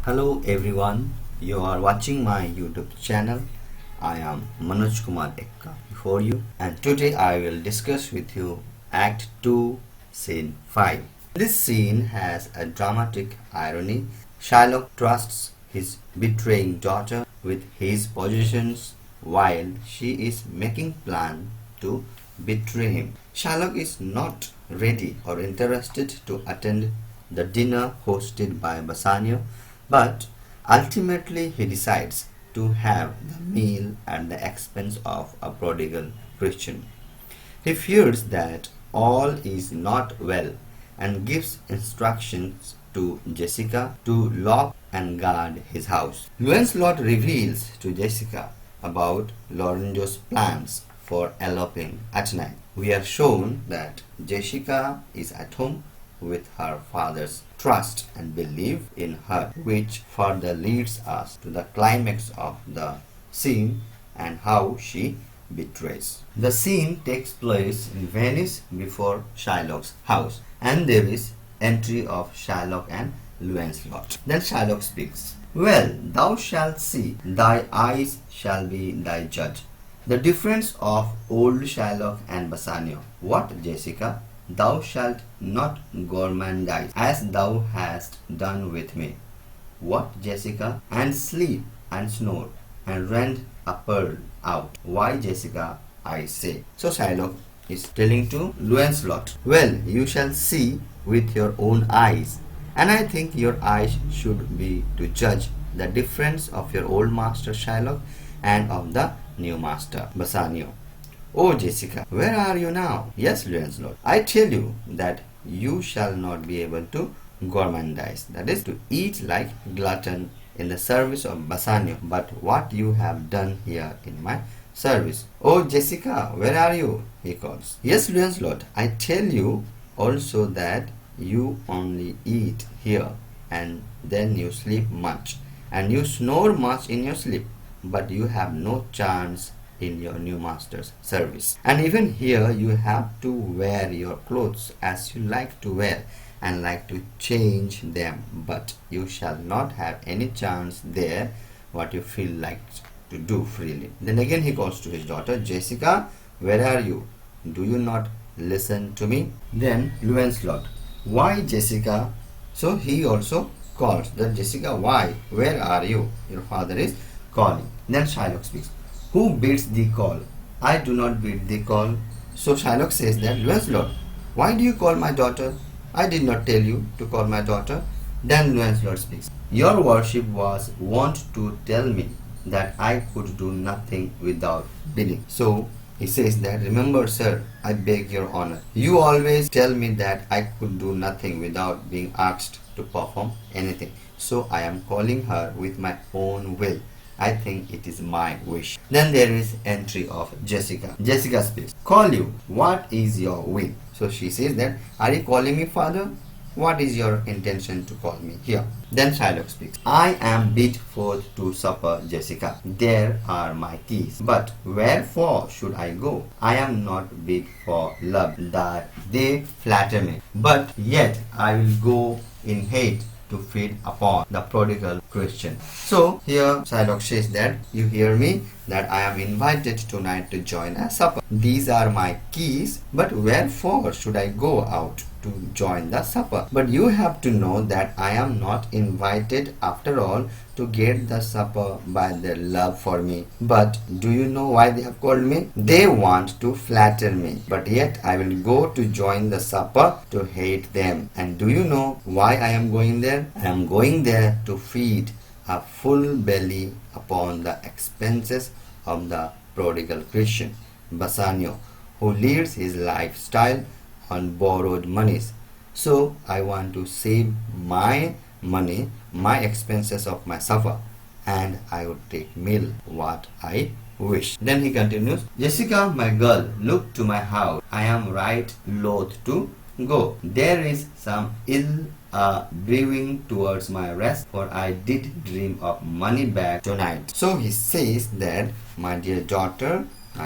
Hello everyone, you are watching my YouTube channel. I am Manoj Kumar Ekka before you, and today I will discuss with you Act 2, Scene 5. This scene has a dramatic irony. Shylock trusts his betraying daughter with his possessions while she is making plan to betray him. Shylock is not ready or interested to attend the dinner hosted by Bassanio, but ultimately he decides to have the meal at the expense of a prodigal Christian. He fears that all is not well and gives instructions to Jessica to lock and guard his house. Lancelot reveals to Jessica about Lorenzo's plans for eloping at night. We are shown that Jessica is at home with her father's trust and belief in her, which further leads us to the climax of the scene and how she betrays. The scene takes place in Venice before Shylock's house, and there is entry of Shylock and Lancelot. Then Shylock speaks. Well, thou shalt see, thy eyes shall be thy judge. The difference of old Shylock and Bassanio. What, Jessica? Thou shalt not gormandize as thou hast done with me. What, Jessica? And sleep and snore and rend a pearl out. Why, Jessica, I say. So Shylock is telling to Lancelot, well, you shall see with your own eyes, and I think your eyes should be to judge the difference of your old master Shylock and of the new master Bassanio. Oh, Jessica, where are you now? Yes, Lancelot, I tell you that you shall not be able to gormandize, that is, to eat like glutton in the service of Bassanio, but what you have done here in my service. Oh, Jessica, where are you? He calls. Yes, Lancelot, I tell you also that you only eat here, and then you sleep much, and you snore much in your sleep, but you have no chance in your new master's service. And even here you have to wear your clothes as you like to wear and like to change them, but you shall not have any chance there what you feel like to do freely. Then again he calls to his daughter, Jessica, where are you? Do you not listen to me? Then Lancelot, why, Jessica? So he also calls that, Jessica, why? Where are you? Your father is calling. Then Shylock speaks. Who bids thee call? I do not bid thee call. So Shylock says that, Lancelot, why do you call my daughter? I did not tell you to call my daughter. Then Lancelot speaks. Your worship was wont to tell me that I could do nothing without bidding. So he says that, remember, sir, I beg your honor. You always tell me that I could do nothing without being asked to perform anything. So I am calling her with my own will. I think it is my wish. Then there is entry of Jessica. Jessica speaks. Call you. What is your will? So she says that, are you calling me father? What is your intention to call me here? Then Shylock speaks. I am bid forth to supper, Jessica. There are my keys. But wherefore should I go? I am not bid for love, that they flatter me. But yet I will go in hate to feed upon the prodigal Christian. So here Shylock says that, you hear me, that I am invited tonight to join a supper. These are my keys, but wherefore should I go out to join the supper? But you have to know that I am not invited after all to get the supper by their love for me. But do you know why they have called me? They want to flatter me, but yet I will go to join the supper to hate them. And do you know why I am going there? I am going there to feed a full belly upon the expenses of the prodigal Christian, Bassanio, who leads his lifestyle on borrowed monies. So I want to save my money, my expenses of my supper, and I would take meal what I wish. Then he continues, Jessica, my girl, look to my house. I am right loath to go. There is some ill brewing towards my rest, for I did dream of money back tonight. So he says that, my dear daughter,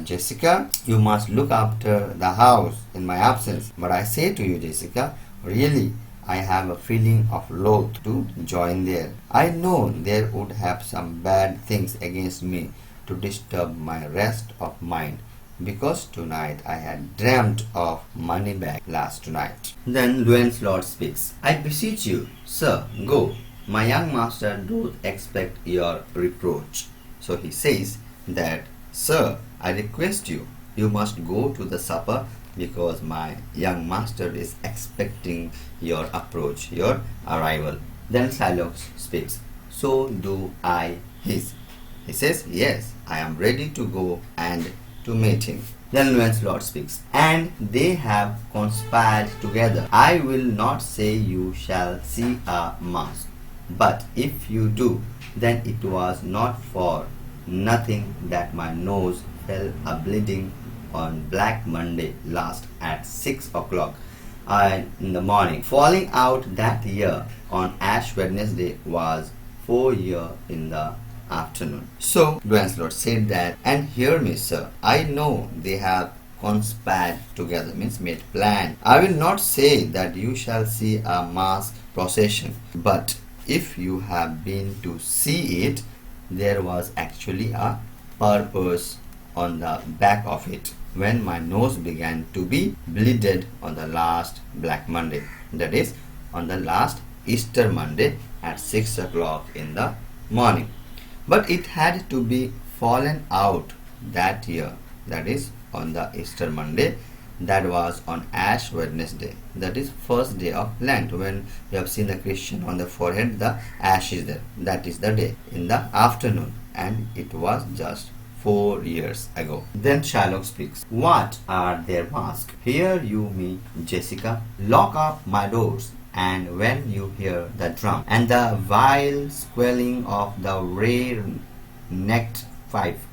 Jessica, you must look after the house in my absence. But I say to you, Jessica, really, I have a feeling of loath to join there. I know there would have some bad things against me to disturb my rest of mind, because tonight I had dreamt of money bag last night. Then Lancelot speaks. I beseech you, sir, go. My young master doth expect your reproach. So he says that, sir, I request you, you must go to the supper, because my young master is expecting your approach, your arrival. Then Shylock speaks. So do I his. He says, yes, I am ready to go and to meet him. Then Lancelot speaks. And they have conspired together. I will not say you shall see a mask, but if you do, then it was not for nothing that my nose fell a bleeding on Black Monday last at 6 o'clock in the morning. Falling out that year on Ash Wednesday was 4 years in the afternoon. So Lancelot said that, and hear me, sir, I know they have conspired together, means made plan. I will not say that you shall see a mass procession, but if you have been to see it, there was actually a purpose on the back of it when my nose began to be bleeded on the last Black Monday, that is on the last Easter Monday at 6 o'clock in the morning. But it had to be fallen out that year, that is on the Easter Monday, that was on Ash Wednesday, that is first day of Lent. When you have seen the Christian on the forehead, the ash is there, that is the day in the afternoon, and it was just 4 years ago. Then Shylock speaks. What are their masks? Hear you me, Jessica? Lock up my doors, and when you hear the drum and the vile squealing of the rare-necked fife,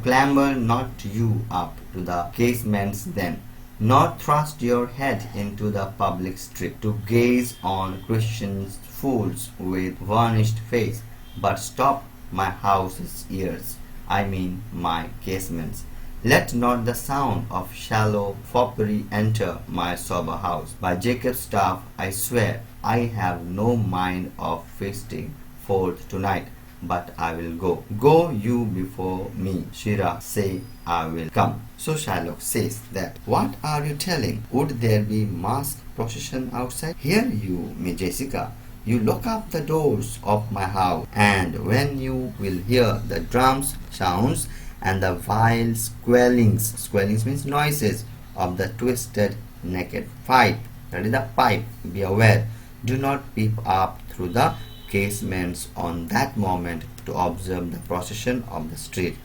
clamber not you up to the casements then, nor thrust your head into the public street to gaze on Christian fools with varnished face, but stop my house's ears, I mean my casements. Let not the sound of shallow foppery enter my sober house. By Jacob's staff I swear I have no mind of feasting forth tonight, but I will go. Go you before me, Shira, say I will come. So Shylock says that, what are you telling? Would there be mass procession outside? Hear you me, Jessica. You lock up the doors of my house, and when you will hear the drums sounds and the vile squealings means noises of the twisted naked pipe, that is the pipe, be aware. Do not peep up through the casements on that moment to observe the procession of the street.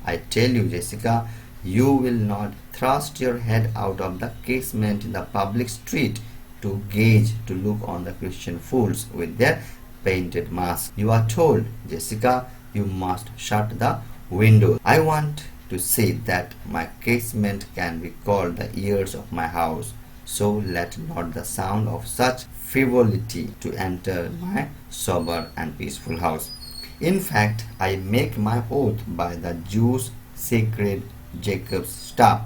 I tell you, Jessica, you will not thrust your head out of the casement in the public street to gaze, to look on the Christian fools with their painted masks. You are told, Jessica, you must shut the windows. I want to say that my casement can be called the ears of my house, so let not the sound of such frivolity to enter my sober and peaceful house. In fact, I make my oath by the Jews' sacred Jacob's staff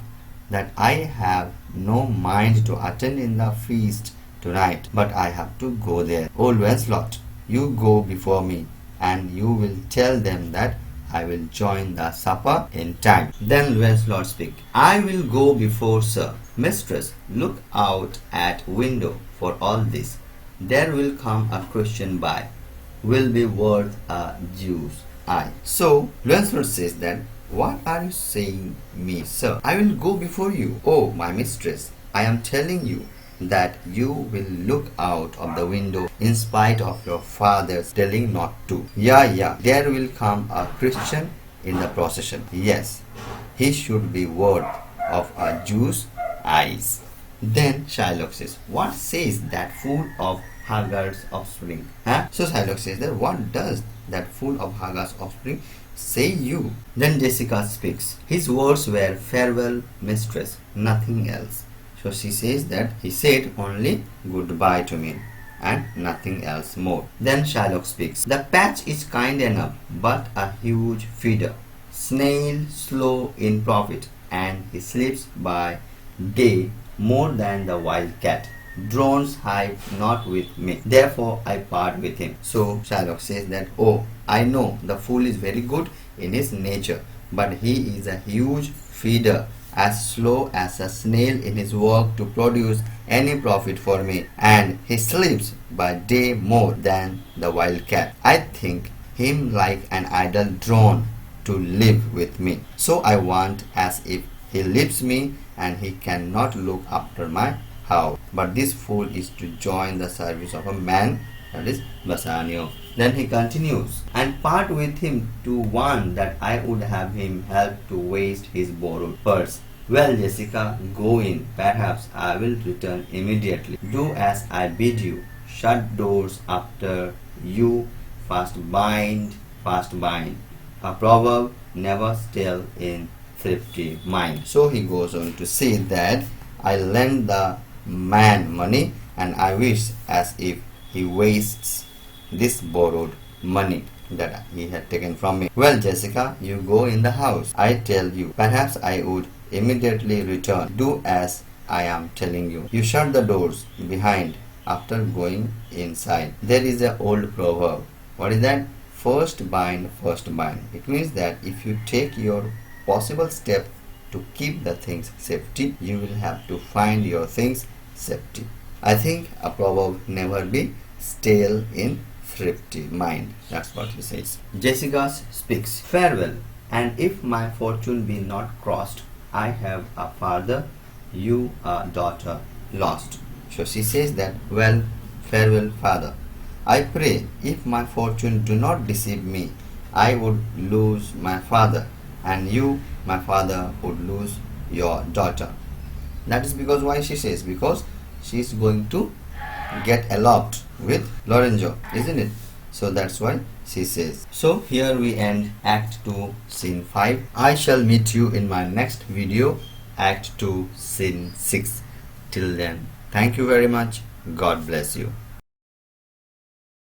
that I have no mind to attend in the feast tonight, but I have to go there. O Lancelot, you go before me, and you will tell them that I will join the supper in time. Then Lancelot speak. I will go before, sir. Mistress, look out at window for all this. There will come a Christian by, will be worth a Jew's eye. So Lancelot says that, what are you saying me, sir? I will go before you. Oh, my mistress, I am telling you that you will look out of the window in spite of your father's telling not to. Yeah, there will come a Christian in the procession. Yes, he should be worth of a Jew's eyes. Then Shylock says, what says that fool of Hagar's offspring? So Shylock says that, what does that fool of Hagar's offspring say you? Then Jessica speaks. His words were, farewell, mistress, nothing else. So she says that he said only goodbye to me and nothing else more. Then Shylock speaks. The patch is kind enough, but a huge feeder. Snail slow in profit, and he sleeps by day more than the wild cat. drones hide not with me, therefore I part with him. So Shylock says that, oh, I know the fool is very good in his nature, but he is a huge feeder, as slow as a snail in his work to produce any profit for me, and he sleeps by day more than the wild cat. I think him like an idle drone to live with me. So I want as if he leaves me and he cannot look after my house. But this fool is to join the service of a man, that is Bassanio. Then he continues, and part with him to warn that I would have him help to waste his borrowed purse. Well, Jessica, go in. Perhaps I will return immediately. Do as I bid you. Shut doors after you. Fast bind, fast bind. A proverb never stale in thrifty mind. So he goes on to say that I lend the man money and I wish as if he wastes this borrowed money that he had taken from me. Well, Jessica, you go in the house. I tell you, perhaps I would immediately return. Do as I am telling you. You shut the doors behind after going inside. There is an old proverb. What is that? First bind, first bind. It means that if you take your possible step to keep the things safety, you will have to find your things safety. I think a proverb never be stale in thrifty mind. That's what he says. Jessica speaks. Farewell, and if my fortune be not crossed, I have a father, you a daughter lost. So she says that, well, farewell, father. I pray, if my fortune do not deceive me, I would lose my father, and you, my father, would lose your daughter. That is because why she says, because she is going to get eloped with Lorenzo, isn't it? So that's why she says. So here we end Act 2, Scene 5. I shall meet you in my next video, Act 2, Scene 6. Till then, thank you very much. God bless you.